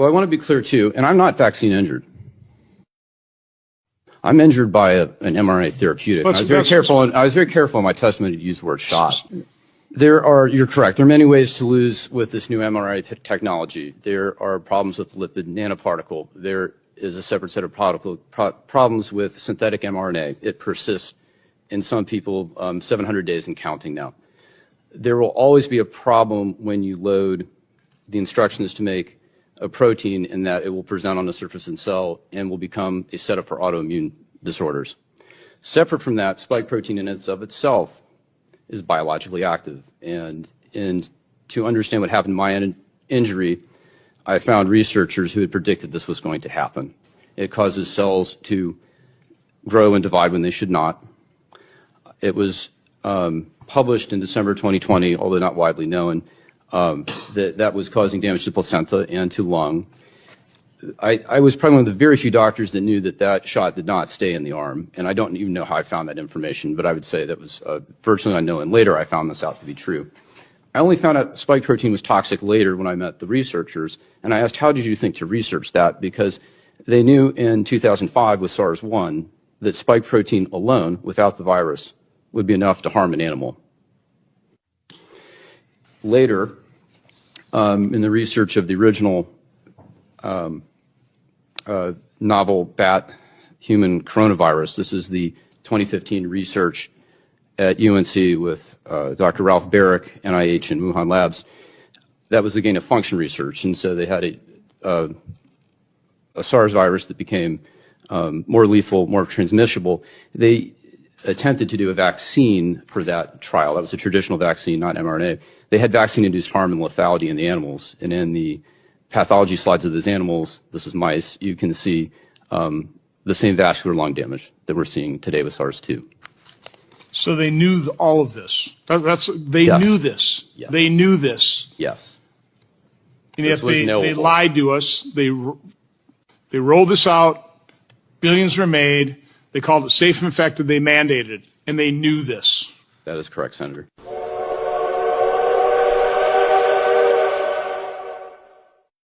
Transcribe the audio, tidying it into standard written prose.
Well, I want to be clear, too, and I'm not vaccine injured. I'm injured by an mRNA therapeutic. I was very careful in my testimony to use the word shot. You're correct. There are many ways to lose with this new mRNA technology. There are problems with lipid nanoparticle. There is a separate set of problems with synthetic mRNA. It persists in some people 700 days and counting now. There will always be a problem when you load the instructions to make a protein in that it will present on the surface of the cell and will become a setup for autoimmune disorders. Separate from that, spike protein in and of itself is biologically active. And to understand what happened to my injury, I found researchers who had predicted this was going to happen. It causes cells to grow and divide when they should not. It was published in December 2020, although not widely known, that was causing damage to placenta and to lung. I was probably one of the very few doctors that knew that that shot did not stay in the arm, and I don't even know how I found that information, but I would say that was virtually unknown, and later I found this out to be true. I only found out spike protein was toxic later when I met the researchers, and I asked, how did you think to research that? Because they knew in 2005 with SARS-1 that spike protein alone, without the virus, would be enough to harm an animal. Later, in the research of the original novel bat human coronavirus, this is the 2015 research at UNC with Dr. Ralph Barrick, NIH, and Wuhan Labs. That was the gain of function research, and so they had a SARS virus that became more lethal, more transmissible. They attempted to do a vaccine for that trial. That was a traditional vaccine, not mRNA. They had vaccine-induced harm and lethality in the animals, and in the pathology slides of those animals, this is mice, you can see the same vascular lung damage that we're seeing today with SARS-2. So they knew all of this. They Yes. knew this. Yes. They knew this. Yes. And yet This was they knowable. lied to us. They rolled this out. Billions were made. They called it safe and effective. They mandated it. And they knew this. That is correct, Senator.